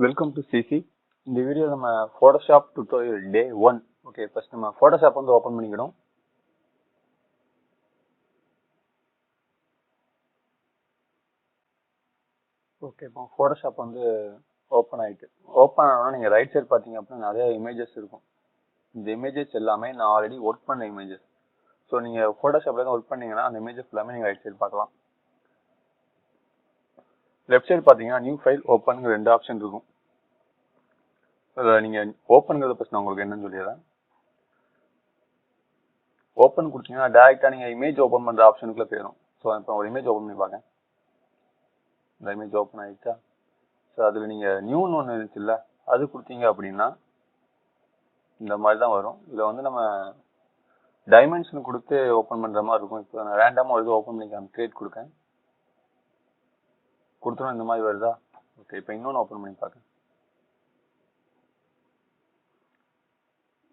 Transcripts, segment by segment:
Welcome to CC. இந்த video நம்ம Photoshop tutorial day 1. Okay, first நம்ம Photoshop வந்து ஓபன் பண்ணிக்கணும். ஓகே, இப்போ Photoshop வந்து ஓபன் ஆயிட்டு. ஓபன் ஆனோட நீங்க ரைட் சைடு பாத்தீங்க அப்படின்னா நிறைய இமேजेस இருக்கும். இந்த இமேजेस எல்லாமே நான் ஆல்ரெடி ஒர்க் பண்ண இமேजेस. சோ நீங்க Photoshopல தான் ஒர்க் பண்ணீங்கன்னா அந்த இமேजेस எல்லாமே நீங்க ரைட் சைடு பார்க்கலாம். லெஃப்ட் சைடு பாத்தீங்கன்னா நியூ ஃபைல் ஓபன்ங்கிற ரெண்டு ஆப்ஷன் இருக்கும். நீங்க ஓபன்ங்கிறத பத்தி நான் உங்களுக்கு என்னன்னு சொல்லிடுறேன். ஓபன் கொடுத்தீங்கன்னா டைரக்டா நீங்க இமேஜ் ஓபன் பண்ற ஆப்ஷனுக்குள்ள போயிடும். ஸோ இப்போ ஒரு இமேஜ் ஓபன் பண்ணி பாருங்க. இந்த இமேஜ் ஓபன் ஆயிடுச்சா? ஸோ அதுல நீங்க நியூன்னு ஒன்று இருந்துச்சுல்ல, அது கொடுத்தீங்க அப்படின்னா இந்த மாதிரி தான் வரும். இதுல வந்து நம்ம டைமென்ஷன் கொடுத்து ஓபன் பண்ற மாதிரி இருக்கும். இப்போ நான் ரேண்டமா ஒரு இது ஓபன் பண்ணிக்கலாம், கிரியேட் கொடுக்கேன். கொடுத்தோம் இந்த மாதிரி வருதா? ஓகே, இப்போ இன்னொன்று ஓபன் பண்ணி பார்க்க.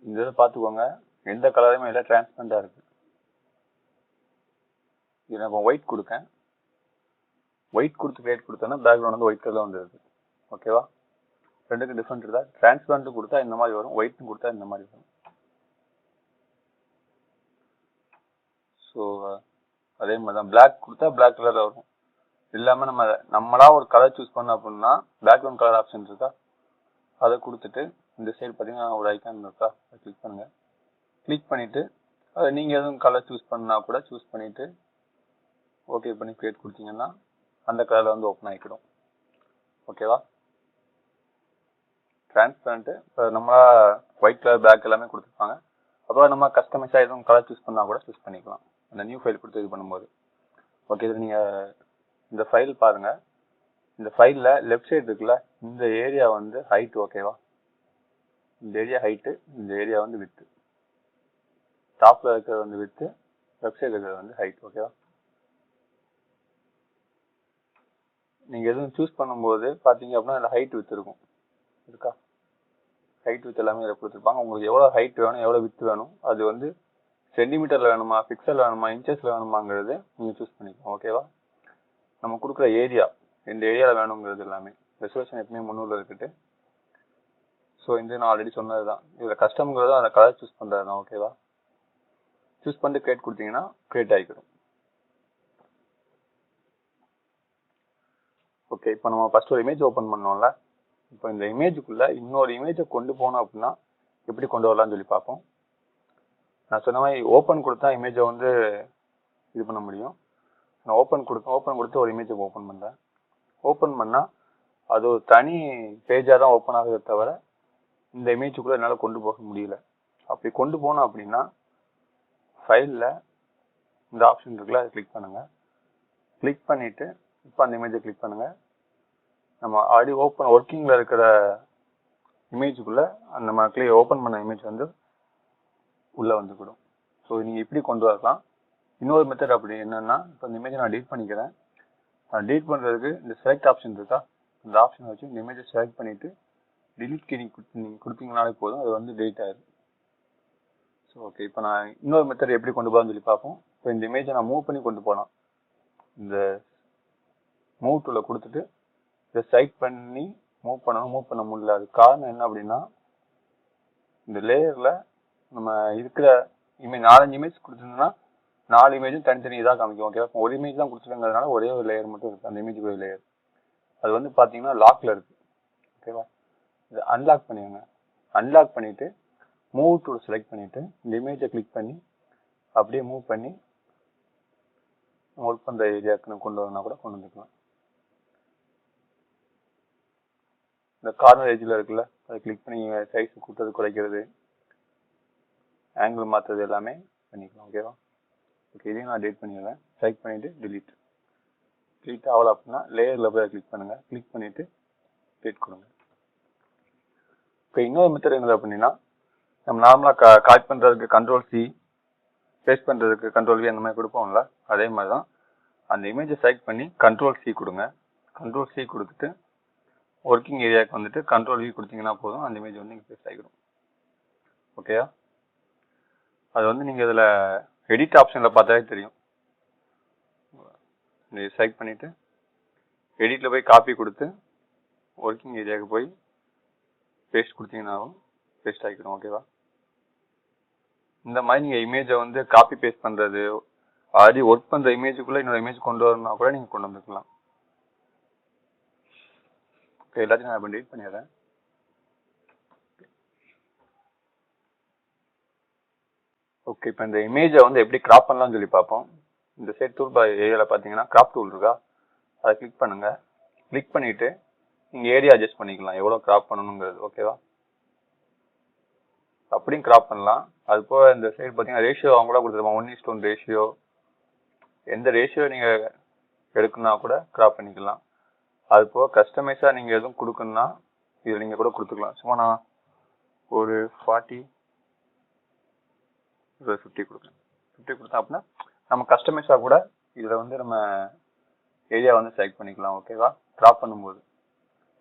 இந்த இதை பார்த்துக்கோங்க, எந்த கலருமே இல்லை, டிரான்ஸ்பரண்டா இருக்கு. இது நான் இப்போ ஒயிட் கொடுக்கேன். ஒயிட் கொடுத்து கிரியேட் கொடுத்தோன்னா பேக்ரவுண்ட் வந்து ஒயிட் கலர்ல வந்துருக்கு. ஓகேவா? ரெண்டுக்கு டிஃபரெண்ட் இருக்கா? டிரான்ஸ்பரண்ட் கொடுத்தா இந்த மாதிரி வரும், ஒயிட் கொடுத்தா இந்த மாதிரி வரும். ஸோ அதே மாதிரி தான் பிளாக் கொடுத்தா பிளாக் கலர்ல வரும். இல்லாம நம்மளா ஒரு கலர் சூஸ் பண்ணோம் அப்படின்னா பேக்ரவுண்ட் கலர் ஆப்ஷன் இருக்கா, அதை கொடுத்துட்டு இந்த சைடு பார்த்தீங்கன்னா ஒரு ஐக்கான் இருக்கா, அதை கிளிக் பண்ணுங்க. கிளிக் பண்ணிட்டு அதை நீங்க எதுவும் கலர் சூஸ் பண்ணா கூட சூஸ் பண்ணிட்டு ஓகே பண்ணி கிரியேட் கொடுத்தீங்கன்னா அந்த கலர்ல வந்து ஓப்பன் ஆகிக்கிடும். ஓகேவா? டிரான்ஸ்பரண்ட் நம்மளா ஒயிட் கலர் பிளாக் எல்லாமே கொடுத்துருப்பாங்க. அப்புறம் நம்ம கஸ்டமைஸா எதுவும் கலர் சூஸ் பண்ணா கூட சூஸ் பண்ணிக்கலாம் அந்த நியூ ஃபைல் கொடுத்து இது பண்ணும்போது. ஓகே, இது நீங்க இந்த ஃபைல் பாருங்க. இந்த ஃபைல்ல லெஃப்ட் சைடு இருக்குல்ல, இந்த ஏரியா வந்து ஹைட். ஓகேவா? இந்த ஏரியா ஹைட்டு, இந்த ஏரியா வந்து வித்து. டாப்ல இருக்கிறது வந்து வித்து, லெஃப்ட் சைடு இருக்கிறது வந்து ஹைட். ஓகேவா? நீங்க எதுவும் சூஸ் பண்ணும்போது பாத்தீங்க அப்படின்னா அதில் ஹைட் வித் இருக்கும். இருக்கா? ஹைட் வித் எல்லாமே இதில் கொடுத்துருப்பாங்க. உங்களுக்கு எவ்வளோ ஹைட் வேணும், எவ்வளோ வித் வேணும், அது வந்து சென்டிமீட்டர்ல வேணுமா, பிக்சல் வேணுமா, இன்ச்சஸ்ல வேணுமாங்கிறது நீங்க சூஸ் பண்ணிக்கலாம். ஓகேவா? நம்ம கொடுக்குற ஏரியா, இந்த ஏரியாவில் வேணுங்கிறது எல்லாமே ரெசல்யூஷன் எப்பவுமே 300 இருக்குது. ஸோ இந்த நான் ஆல்ரெடி சொன்னது தான். இதில் கஸ்டம்ங்கிறது அந்த கலர் சூஸ் பண்ணுறது தான். ஓகேவா? சூஸ் பண்ணிட்டு கிரியேட் கொடுத்தீங்கன்னா கிரியேட் ஆகிக்கிறோம். ஓகே, இப்போ நம்ம ஃபர்ஸ்ட் ஒரு இமேஜ் ஓப்பன் பண்ணோம்ல, இப்போ இந்த இமேஜுக்குள்ள இன்னொரு இமேஜை கொண்டு போனோம் அப்படின்னா எப்படி கொண்டு வரலாம்னு சொல்லி பார்ப்போம். நான் சொன்ன மாதிரி ஓப்பன் கொடுத்தா இமேஜை வந்து இது பண்ண முடியும். நான் ஓப்பன் கொடுத்து ஒரு இமேஜை ஓப்பன் பண்ணுறேன். ஓப்பன் பண்ணால் அது ஒரு தனி பேஜாக தான் ஓப்பன் ஆகுதே தவிர இந்த இமேஜுக்குள்ளே என்னால் கொண்டு போக முடியல. அப்படி கொண்டு போனோம் அப்படின்னா ஃபைலில் இந்த ஆப்ஷன் இருக்குல்ல, அதை கிளிக் பண்ணுங்க. கிளிக் பண்ணிட்டு இப்போ அந்த இமேஜை கிளிக் பண்ணுங்க. நம்ம ஆல்ரெடி ஒர்க்கிங்கில் இருக்கிற இமேஜுக்குள்ளே நம்ம ஓப்பன் பண்ண இமேஜ் வந்து உள்ளே வந்துக்கிடும். ஸோ நீங்கள் இப்படி கொண்டு வரலாம். இன்னொரு மெத்தட் அப்படி என்னன்னா, இப்போ இந்த இமேஜை நான் டீட் பண்ணிக்கிறேன். நான் டீட் பண்ணுறதுக்கு இந்த செலக்ட் ஆப்ஷன் இருக்கா, இந்த ஆப்ஷனை வச்சு இந்த இமேஜை செலக்ட் பண்ணிட்டு டிலீட் கீ நீங்கள் கொடுத்தீங்கனாலே போதும், அது வந்து டெலிட் ஆயிடும். ஸோ ஓகே, இப்போ நான் இன்னொரு மெத்தட் எப்படி கொண்டு போகலாம்னு சொல்லி பார்ப்போம். இப்போ இந்த இமேஜை நான் மூவ் பண்ணி கொண்டு போகலாம். இந்த மூவ் டூல கொடுத்துட்டு இதை செலக்ட் பண்ணி மூவ் பண்ண முடியல. அது காரணம் என்ன அப்படின்னா, இந்த லேயர்ல நம்ம இருக்கிற இமேஜ் 4-5 இமேஜ் கொடுத்துருந்தோம்னா 4 இமேஜும் தனித்தனி இதாக காமிக்கும். ஓகேவா? ஒரு இமேஜ் தான் கொடுத்துருங்கிறதுனால ஒரே ஒரு லேயர் மட்டும் இருக்கு, அந்த இமேஜுக்கு ஒரு லேயர். அது வந்து பாத்தீங்கன்னா லாக்ல இருக்கு. ஓகேவா? இதை அன்லாக் பண்ணிடுங்க. அன்லாக் பண்ணிட்டு மூவ் டூல் செலக்ட் பண்ணிட்டு இந்த இமேஜை கிளிக் பண்ணி அப்படியே மூவ் பண்ணி ஒர்க் பண்ற ஏரியாவுக்கு கொண்டு வரனா கூட கொண்டு வந்துக்கலாம். இந்த கார்னர் ஏஜ்ல இருக்குல்ல, அதை கிளிக் பண்ணி சைஸ் கூட்டுறது, குறைக்கிறது, ஆங்கிள் மாத்துறது எல்லாமே பண்ணிக்கலாம். ஓகேவா? ஓகே, இதையும் நான் டெலிட் பண்ணிடுறேன். செலக்ட் பண்ணிட்டு டிலீட் ஆகல அப்படின்னா லேயர்ல போய் கிளிக் பண்ணுங்க. கிளிக் பண்ணிட்டு டெலிட் கொடுங்க. ஓகே, இன்னொரு மெத்தட் என்னது அப்படின்னா, நம்ம நார்மலா காப்பி பண்றதுக்கு Ctrl+C, பேஸ்ட் பண்றதுக்கு Ctrl+V அந்த மாதிரி கொடுப்போம்ல, அதே மாதிரி தான் அந்த இமேஜை செலக்ட் பண்ணி Ctrl+C கொடுங்க. Ctrl+C கொடுத்துட்டு ஒர்க்கிங் ஏரியாவுக்கு வந்துட்டு Ctrl+V கொடுத்தீங்கன்னா போதும், அந்த இமேஜ் வந்து நீங்க பேஸ்ட் ஆகிடும். ஓகேயா? அது வந்து நீங்க இதுல எடிட் ஆப்ஷன்ல பார்த்தாலே தெரியும். செலக்ட் பண்ணிட்டு எடிட்ல போய் காப்பி கொடுத்து ஒர்க்கிங் ஏரியாவுக்கு போய் பேஸ்ட் கொடுத்தீங்கன்னாலும் பேஸ்ட் ஆகிக்கணும். ஓகேவா? இந்த மாதிரி நீங்கள் இமேஜை வந்து காப்பி பேஸ்ட் பண்ணுறது, ஆல்ரெடி ஒர்க் பண்ணுற இமேஜுக்குள்ளே இன்னொரு இமேஜ் கொண்டு வரணும்னா கூட நீங்கள் கொண்டு வந்துக்கலாம். ஓகே, எல்லாத்தையும் நான் இப்போ டெலிட் பண்ணிடுறேன். ஓகே, இப்போ இந்த இமேஜை வந்து எப்படி கிராப் பண்ணலாம்னு சொல்லி பார்ப்போம். இந்த சைட் டூல் பார் ஏரியாவில் பார்த்தீங்கன்னா கிராப் டூல் இருக்கா, அதை கிளிக் பண்ணுங்க. கிளிக் பண்ணிட்டு நீங்கள் ஏரியா அட்ஜஸ்ட் பண்ணிக்கலாம், எவ்வளோ கிராப் பண்ணணுங்கிறது. ஓகேவா? அப்படியும் கிராப் பண்ணலாம். அது போக இந்த சைடு பார்த்தீங்கன்னா ரேஷியோ அவங்க கூட கொடுத்துருப்பாங்க, 1:1 ரேஷியோ. எந்த ரேஷியோ நீங்கள் எடுக்கணும்னா கூட கிராப் பண்ணிக்கலாம். அது போக கஸ்டமைஸாக நீங்கள் எதுவும் கொடுக்கணும்னா இதில் நீங்கள் கூட கொடுத்துக்கலாம். சும்மா நான் ஒரு 40 50 கொடுக்குறேன். 50 கொடுத்தா அப்படின்னா நம்ம கஸ்டமைஸாக கூட இதில் வந்து நம்ம ஏரியா வந்து செலக்ட் பண்ணிக்கலாம். ஓகேவா? கிராப் பண்ணும்போது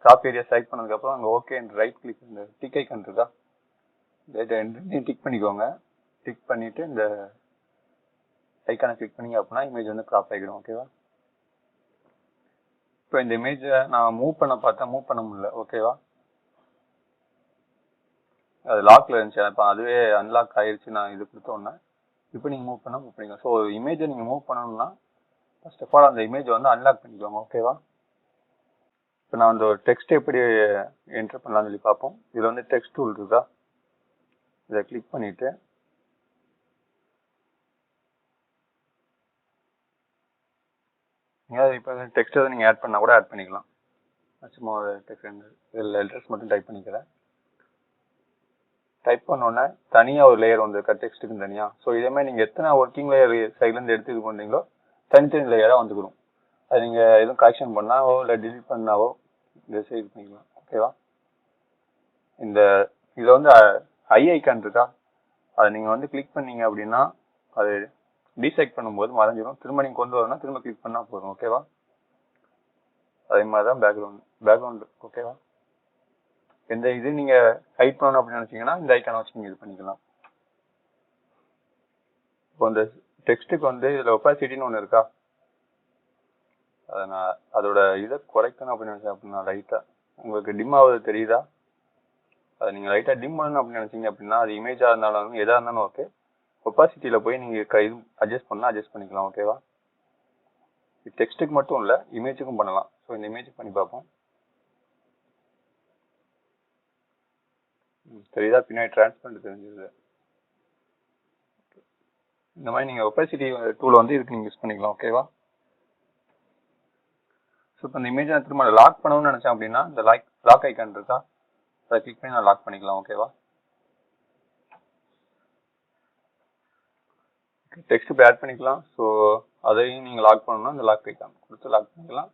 கிராப் ஏரியா செலக்ட் பண்ணதுக்கப்புறம் அங்கே ஓகே ரைட் கிளிக், இந்த டிக் ஐக்கன் இருக்கா, டிக் பண்ணிக்கோங்க. டிக் பண்ணிட்டு இந்த ஐக்கானை கிளிக் பண்ணிங்க அப்படின்னா இமேஜ் வந்து கிராப் ஆகிடும். ஓகேவா? இப்போ இந்த இமேஜை நான் மூவ் பண்ண பார்த்தா மூவ் பண்ண முடியல. ஓகேவா? அது லாக்ல இருந்துச்சு, இப்போ அதுவே அன்லாக் ஆயிடுச்சு. நான் இது கொடுத்தோன்னே இப்போ நீங்கள் மூவ் பண்ணிக்கலாம். ஸோ இமேஜை நீங்கள் மூவ் பண்ணணும்னா ஃபர்ஸ்ட் ஆஃப் ஆல் அந்த இமேஜை வந்து அன்லாக் பண்ணிக்கோங்க. ஓகேவா? இப்போ நான் அந்த டெக்ஸ்ட் எப்படி என்டர் பண்ணலாம்னு சொல்லி பார்ப்போம். இதில் வந்து டெக்ஸ்ட் டூல் இருக்கா, இதை கிளிக் பண்ணிட்டு நீங்கள் இப்போ டெக்ஸ்ட் எதாவது நீங்கள் ஆட் பண்ணால் கூட ஆட் பண்ணிக்கலாம். சும்மா ஒரு டெக்ஸ்ட் இதில் லெட்டர்ஸ் மட்டும் டைப் பண்ணிக்கிறேன். டைப் பண்ணோன்னே தனியாக ஒரு லேயர் வந்து இருக்கா, டெக்ஸ்ட்டுக்கு தனியாக. ஸோ இதே மாதிரி நீங்கள் எத்தனை ஒர்க்கிங் லேயர் சைட்லேருந்து எடுத்து இது பண்ணுறீங்களோ தனித்தனி லேயராக வந்துக்கணும். அது நீங்கள் எதுவும் கரெக்ஷன் பண்ணாவோ இல்லை டிலீட் பண்ணாவோ இந்த சைடு பண்ணிக்கலாம். ஓகேவா? இந்த இதில் வந்து ஐ ஐக்கான் இருக்கா, அதை நீங்கள் வந்து கிளிக் பண்ணீங்க அப்படின்னா அது டிசெலக்ட் பண்ணும்போது மறைஞ்சிடும். திரும்ப நீங்கள் கொண்டு வரணும்னா திரும்ப கிளிக் பண்ணால் போதும். ஓகேவா? அதே மாதிரி தான் பேக்ரவுண்டு. ஓகேவா? எந்த இது நீங்கள் ஹைட் பண்ணணும் அப்படின்னு நினச்சிங்கன்னா இந்த ஐக்கானை வச்சு நீங்கள் இது பண்ணிக்கலாம். இப்போ இந்த டெக்ஸ்ட்டுக்கு வந்து இதில் ஒப்பாசிட்டின்னு ஒன்று இருக்கா, அதை நான் அதோட இதை குறைக்கணும் அப்படின்னு நினச்சேன். அப்படின்னா லைட்டாக உங்களுக்கு டிம் ஆகுது தெரியுதா, அதை நீங்கள் லைட்டாக டிம் பண்ணணும் அப்படின்னு நினச்சிங்க அப்படின்னா அது இமேஜாக இருந்தாலும் எதாக இருந்தாலும் ஓகே, ஒப்பாசிட்டியில் போய் நீங்கள் இது அட்ஜஸ்ட் பண்ணால் அட்ஜஸ்ட் பண்ணிக்கலாம். ஓகேவா? டெக்ஸ்ட்டுக்கு மட்டும் இல்லை இமேஜுக்கும் பண்ணலாம். ஸோ இந்த இமேஜுக்கு பண்ணி பார்ப்போம். தெரியுதா, பின்னாடி டிரான்ஸ்பரண்ட் தெரிஞ்சிருது. இந்த மாதிரி நீங்கள் ஒப்பாசிட்டி டூலை வந்து இதுக்கு நீங்கள் யூஸ் பண்ணிக்கலாம். ஓகேவா? ஸோ இப்போ இந்த இமேஜ் நான் திரும்ப லாக் பண்ணணும்னு நினச்சேன் அப்படின்னா இந்த லாக் ஐக்கான் இருக்கா, அதை கிளிக் பண்ணி நான் லாக் பண்ணிக்கலாம். ஓகேவா? டெக்ஸ்ட் இப்போ ஆட் பண்ணிக்கலாம். ஸோ அதையும் நீங்கள் லாக் பண்ணணும்னா இந்த லாக் ஐக்கான் கொடுத்து லாக் பண்ணிக்கலாம்.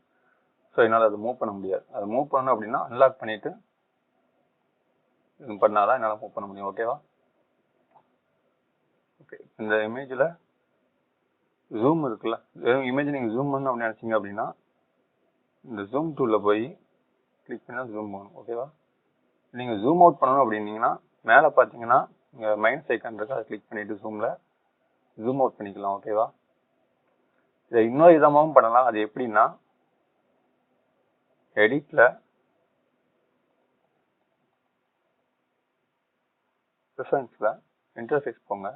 ஸோ என்னால் அதை மூவ் பண்ண முடியாது. அதை மூவ் பண்ணணும் அப்படின்னா அன்லாக் பண்ணிவிட்டு இது பண்ணாதான் என்னால் மூவ் பண்ண முடியும். ஓகேவா? ஓகே, இந்த இமேஜில் ஜூம் இருக்குல்ல, வெறும் இமேஜ் நீங்கள் ஜூம் பண்ணணும் அப்படின்னு நினச்சிங்க அப்படின்னா இந்த ஜூம் டூலில் போய் கிளிக் பண்ணால் ஜூம் பண்ணணும். ஓகேவா? நீங்கள் ஜூம் அவுட் பண்ணணும் அப்படின்னீங்கன்னா மேலே பார்த்தீங்கன்னா இங்கே மைனஸ் ஐக்கான் இருக்கு, அதை கிளிக் பண்ணிவிட்டு ஜூமில் ஜூம் அவுட் பண்ணிக்கலாம். ஓகேவா? இதை இன்னொரு விதமாகவும் பண்ணலாம். அது எப்படின்னா எடிட்டில் ப்ரிஃபரன்ஸில் இன்டர்ஃபேஸ் போங்க.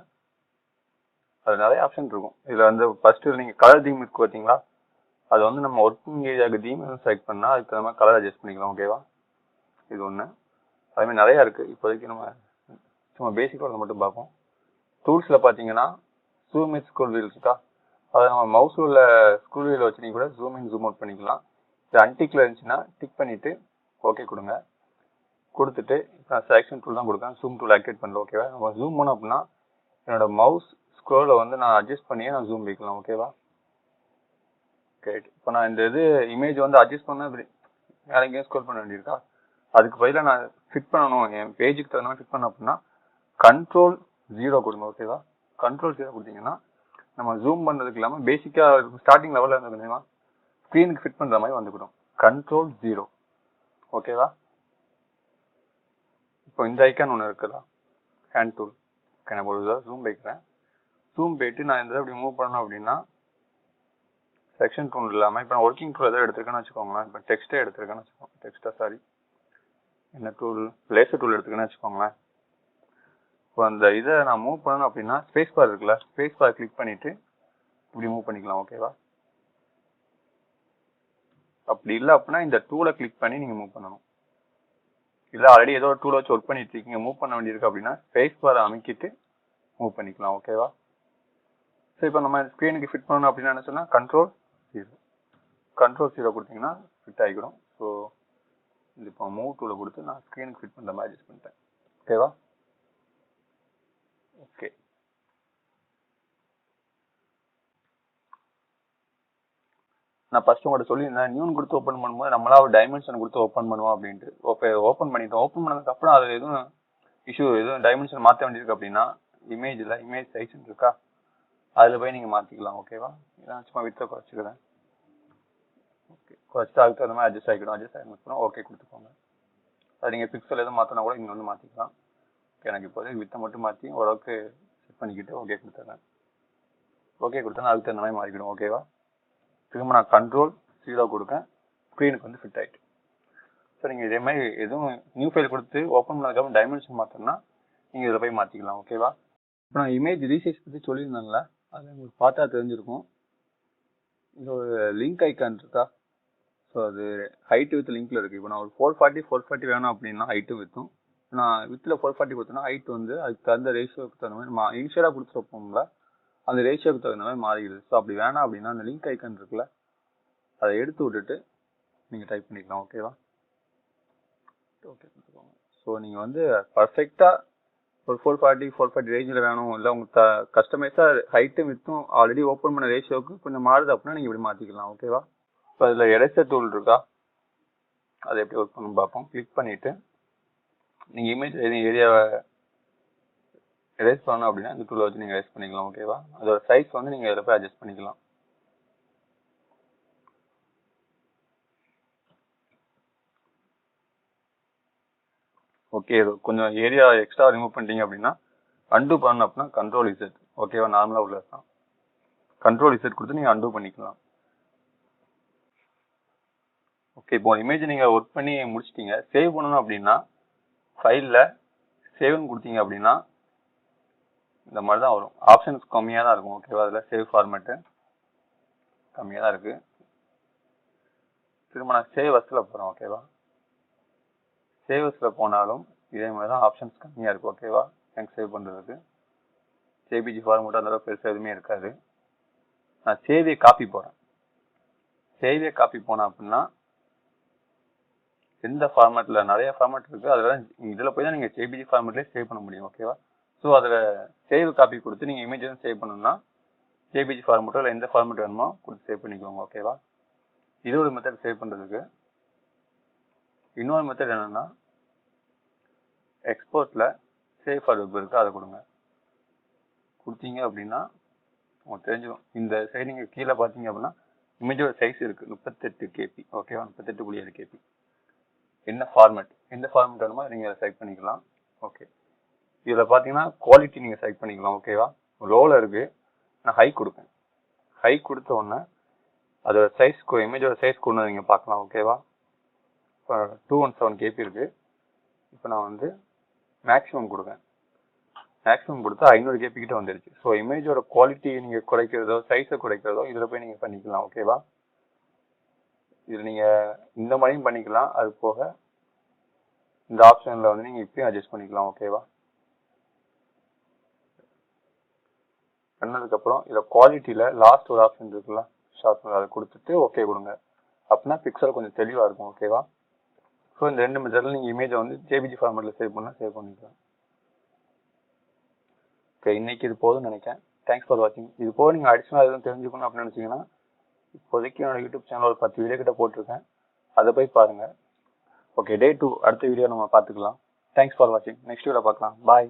அது நிறைய ஆப்ஷன் இருக்கும். இதில் வந்து ஃபர்ஸ்ட்டு நீங்கள் கலர் தீம் இருக்கு பார்த்தீங்களா, அது வந்து நம்ம ஒர்க்கிங் ஏரியாவுக்கு தீம் செலக்ட் பண்ணால் அதுக்கு தகுந்த மாதிரி கலர் அட்ஜஸ்ட் பண்ணிக்கலாம். ஓகேவா? இது ஒன்று. அதுமாதிரி நிறையா இருக்குது. இப்போதைக்கு நம்ம சும்மா பேசிக்காக மட்டும் பார்ப்போம். டூல்ஸில் பார்த்தீங்கன்னா ஜூம் இன் ஸ்க்ரோல் வீல் இருக்கா, அதை நம்ம மவுஸ் உள்ள ஸ்க்ரோல் வீல் வச்சு நீங்கள் கூட ஜூம் இன் ஜூம் அவுட் பண்ணிக்கலாம். இது அன்டிக்கில் இருந்துச்சுன்னா டிக் பண்ணிவிட்டு ஓகே கொடுங்க. கொடுத்துட்டு இப்போ நான் செலெக்ஷன் டூல் தான் கொடுக்கேன், ஜூம் டூல் ஆக்டிவேட் பண்ணல. ஓகேவா? நம்ம ஜூம் பண்ணோம் அப்படின்னா என்னோட மவுஸ் ஸ்க்ரோலை வந்து நான் அட்ஜஸ்ட் பண்ணியே நான் ஜூம் வைக்கலாம். ஓகேவா? ஓகே, இப்போ நான் இந்த இது இமேஜ் வந்து அட்ஜஸ்ட் பண்ணால் இப்படி வேற எங்கேயும் ஸ்க்ரோல் பண்ண வேண்டியிருக்கா, அதுக்கு பதிலாக நான் ஃபிட் பண்ணணும் என் பேஜுக்கு தகுந்த மாதிரி ஃபிட் பண்ண அப்படின்னா Ctrl+0 கொடுங்க. ஓகேவா? Ctrl+0 கொடுத்தீங்கன்னா நம்ம ஜூம் பண்ணுறதுக்கு இல்லாமல் பேசிக்காக ஸ்டார்டிங் லெவலில் இருந்து பார்த்தீங்கன்னா ஸ்க்ரீனுக்கு ஃபிட் பண்ணுற மாதிரி வந்துக்கிடும். Ctrl+0. ஓகேவா? இப்போ இந்த ஐக்கான் ஒன்று இருக்குதா, ஹேண்ட் டூல். நான் ஒரு ஜூம் வைக்கிறேன். ஜூம் போயிட்டு நான் இந்த அப்படி மூவ் பண்ணணும் அப்படின்னா செக்ஷன் டூல் இல்லாமல் இப்போ நான் ஒர்க்கிங் டூல் எதாவது எடுத்துருக்கேன்னு வச்சுக்கோங்களேன். இப்போ டெக்ஸ்ட்டே எடுத்துருக்கேன்னு வச்சுக்கோங்க. என்ன டூல், லேசர் டூல் எடுத்துக்கன்னு வச்சுக்கோங்களேன். இப்போ அந்த இதை நான் மூவ் பண்ணணும் அப்படின்னா ஸ்பேஸ் பார் இருக்குல்ல, ஸ்பேஸ் பார் கிளிக் பண்ணிட்டு இப்படி மூவ் பண்ணிக்கலாம். ஓகேவா? அப்படி இல்லை அப்படின்னா இந்த டூலை கிளிக் பண்ணி நீங்கள் மூவ் பண்ணணும். இல்லை ஆல்ரெடி ஏதோ ஒரு டூலை வச்சு ஒர்க் பண்ணிட்டு இருக்கீங்க, மூவ் பண்ண வேண்டியிருக்கு அப்படின்னா ஸ்பேஸ் பாரை அமைக்கிட்டு மூவ் பண்ணிக்கலாம். ஓகேவா? ஸோ இப்போ நம்ம ஸ்க்ரீனுக்கு ஃபிட் பண்ணணும் அப்படின்னு என்ன சொன்னால் கண்ட்ரோல் 0 கொடுத்தீங்கன்னா ஃபிட் ஆகிக்கிறோம். ஸோ இது இப்போ மூவ் டூலை கொடுத்து நான் ஸ்க்ரீனுக்கு ஃபிட் பண்ணுற மாதிரி அட்ஜஸ்ட் பண்ணிட்டேன். ஓகேவா? ஓகே. நான் ஃபர்ஸ்ட் உங்கள்கிட்ட சொல்லியிருந்தேன், நியூன் கொடுத்து ஓப்பன் பண்ணும்போது நம்மளா ஒரு டைமென்ஷன் கொடுத்து ஓப்பன் பண்ணுவோம் அப்படின்ட்டு. ஓப்பன் பண்ணிட்டோம். ஓப்பன் பண்ணதுக்கப்புறம் அது எதுவும் எதுவும் டைமென்ஷன் மாற்ற வேண்டியிருக்கு அப்படின்னா இமேஜ் சைஸ் இருக்கா, அதில் போய் நீங்கள் மாற்றிக்கலாம். ஓகேவா? இதான் சும்மா வித்தை குறைச்சிக்கிறேன். ஓகே, குறைச்சிட்டு அதுக்கு தகுந்த மாதிரி அட்ஜஸ்ட் ஆகிக்கணும். ஓகே கொடுத்துக்கோங்க. அது நீங்கள் பிக்சல் எதுவும் மாற்றினா கூட இங்கே வந்து மாற்றிக்கலாம். எனக்கு இப்போதைக்கு வித்தை மட்டும் மாற்றி ஓரளவுக்கு செட் பண்ணிக்கிட்டு ஓகே கொடுத்துறேன். ஓகே கொடுத்தா அதுக்கு தகுந்த மாதிரி மாறிக்கிடும். ஓகேவா? திரும்ப நான் கண்ட்ரோல் 0 கொடுக்கேன், ஸ்க்ரீனுக்கு வந்து ஃபிட் ஆகிட்டு. ஸோ நீங்கள் இதே மாதிரி எதுவும் நியூ ஃபைல் கொடுத்து ஓப்பன் பண்ணதுக்கப்புறம் டைமென்ஷன் மாற்றணும்னா நீங்கள் இதில் போய் மாற்றிக்கலாம். ஓகேவா? இப்போ நான் இமேஜ் ரீசைஸ் பற்றி சொல்லியிருந்தேன்ல, அது உங்களுக்கு பார்த்தா தெரிஞ்சிருக்கும். இது ஒரு லிங்க் ஐக்கான் இருக்கா, ஸோ அது ஹைட் வித் லிங்க்ல இருக்குது. இப்போ நான் ஒரு 440 வேணும் அப்படின்னா ஹைட்டும் வித்தும், நான் வித்தில் 440 கொடுத்தேன்னா ஹைட் வந்து அதுக்கு தகுந்த ரேஷியோக்கு தகுந்த மாதிரி இனிஷியலாக கொடுத்துருப்போம்ல, அந்த ரேஷியோக்கு தகுந்த மாதிரி மாறிடுது. ஸோ அப்படி வேணாம் அப்படின்னா அந்த லிங்க் ஐக்கான் இருக்குல்ல, அதை எடுத்து விட்டுட்டு நீங்கள் டைப் பண்ணிக்கலாம். ஓகேவா? ஓகே கொடுத்துக்கோங்க. ஸோ நீங்கள் வந்து பர்ஃபெக்டாக ஒரு 440 ரேஞ்சில் வேணும், இல்லை உங்களுக்கு கஸ்டமைஸாக ஹைட்டும் வித்தும் ஆல்ரெடி ஓப்பன் பண்ண ரேஷியோவுக்கு கொஞ்சம் மாறுது அப்படின்னா நீங்கள் இப்படி மாற்றிக்கலாம். ஓகேவா? இப்போ அதில் எரேசர் டூல் இருக்கா, அதை எப்படி ஒர்க் பண்ணணும் பார்ப்போம். கிளிக் பண்ணிவிட்டு நீங்கள் இமேஜ் ஏரியாவை எரேஸ் பண்ணணும் அப்படின்னா இந்த டூலை வச்சு நீங்கள் எரேஸ் பண்ணிக்கலாம். ஓகேவா? அதோட சைஸ் வந்து நீங்கள் இதில் போய் அட்ஜஸ்ட் பண்ணிக்கலாம். ஓகே, கொஞ்சம் ஏரியா எக்ஸ்ட்ரா ரிமூவ் பண்ணிட்டீங்க அப்படின்னா அன்டூ பண்ணணும் அப்படின்னா கண்ட்ரோல் Z. ஓகேவா? நார்மலாக உள்ளது தான். கண்ட்ரோல் Z கொடுத்து நீங்கள் அன்டூ பண்ணிக்கலாம். ஓகே, இப்போ இமேஜ் நீங்கள் ஒர்க் பண்ணி முடிச்சிட்டீங்க. சேவ் பண்ணணும் அப்படின்னா ஃபைலில் சேவ்னு கொடுத்தீங்க அப்படின்னா இந்த மாதிரி தான் வரும். ஆப்ஷன்ஸ் கம்மியாக தான் இருக்கும். ஓகேவா? அதில் சேவ் ஃபார்மேட்டு கம்மியாக தான் இருக்குது. திரும்ப நான் சேவ் அஸில் போகிறேன். ஓகேவா? சேவ் அஸில் போனாலும் இதே மாதிரி தான் ஆப்ஷன்ஸ் கம்மியாக இருக்கும். ஓகேவா? எனக்கு சேவ் பண்ணுறதுக்கு ஜேபிஜி ஃபார்மேட் அந்த அளவுக்கு பெருசாக எதுவுமே இருக்காது. நான் சேவியை காப்பி போகிறேன். சேவியை காப்பி போனேன் அப்படின்னா எந்த ஃபார்மேட்டில் நிறைய ஃபார்மேட் இருக்குது, அதில் இதில் போய் தான் நீங்கள் ஜேபிஜி ஃபார்மேட்லேயே சேவ் பண்ண முடியும். ஓகேவா? ஸோ அதில் சேவ் காப்பி கொடுத்து நீங்கள் இமேஜ் எதுவும் சேவ் பண்ணணும்னா ஜேபிஜி ஃபார்மேட்டோ இல்லை எந்த ஃபார்மேட் வேணுமோ கொடுத்து சேவ் பண்ணிக்கோங்க. ஓகேவா? இது ஒரு மெத்தட் சேவ் பண்ணுறதுக்கு. இன்னொரு மெத்தட் என்னென்னா எக்ஸ்போர்ட்டில் சேவ் ஃபார் வெப் இருக்குது, அதை கொடுத்தீங்க அப்படின்னா உங்களுக்கு தெரிஞ்சிடும். இந்த சைடு நீங்கள் கீழே பார்த்தீங்க அப்படின்னா இமேஜோட சைஸ் இருக்குது 38 KB. ஓகேவா? 38.7 KB. எந்த ஃபார்மேட் வேணுமோ நீங்கள் அதை செலக்ட் பண்ணிக்கலாம். ஓகே, இதில் பார்த்தீங்கன்னா குவாலிட்டி நீங்கள் செலக்ட் பண்ணிக்கலாம். ஓகேவா? ரோவில் இருக்குது, நான் ஹை கொடுப்பேன். ஹை கொடுத்த உடனே அதோட சைஸ் இமேஜோட சைஸ் கொண்டு நீங்கள் பார்க்கலாம். ஓகேவா? இப்போ 217 KB இருக்குது. இப்போ நான் வந்து மேக்ஸிமம் கொடுப்பேன். மேக்ஸிமம் கொடுத்தா 500 KB கிட்ட வந்துருச்சு. ஸோ இமேஜோட குவாலிட்டி நீங்கள் குறைக்கிறதோ சைஸை குறைக்கிறதோ இதில் போய் நீங்கள் பண்ணிக்கலாம். ஓகேவா? இதில் நீங்கள் இந்த மாதிரியும் பண்ணிக்கலாம். அது போக இந்த ஆப்ஷனில் வந்து நீங்கள் இப்பயும் அட்ஜஸ்ட் பண்ணிக்கலாம். ஓகேவா? பண்ணதுக்கப்புறம் இதில் குவாலிட்டியில் லாஸ்ட் ஒரு ஆப்ஷன் இருக்குல்ல, ஷார்ட், அதை கொடுத்துட்டு ஓகே கொடுங்க. அப்படின்னா பிக்சல் கொஞ்சம் தெளிவாக இருக்கும். ஓகேவா? ஸோ இந்த 2 மெத்தடில் நீங்கள் இமேஜை வந்து ஜேபிஜி ஃபார்மேட்டில் சேவ் பண்ணால் சேவ் பண்ணிக்கலாம். ஓகே, இன்னைக்கு இது போதும்னு நினைக்கிறேன். தேங்க்ஸ் ஃபார் வாட்சிங். இது போக நீங்கள் அடிஷனலாக எதுவும் தெரிஞ்சுக்கணும் அப்படின்னு நினச்சிங்கன்னா இப்போதைக்கு என்னோட யூடியூப் சேனல் ஒரு 10 வீடியோ கிட்ட போட்டிருக்கேன், அதை போய் பாருங்கள். ஓகே, Day 2 அடுத்த வீடியோ நம்ம பார்த்துக்கலாம். தேங்க்ஸ் ஃபார் வாட்சிங். நெக்ஸ்ட் வீடியோ பார்க்கலாம். பாய்.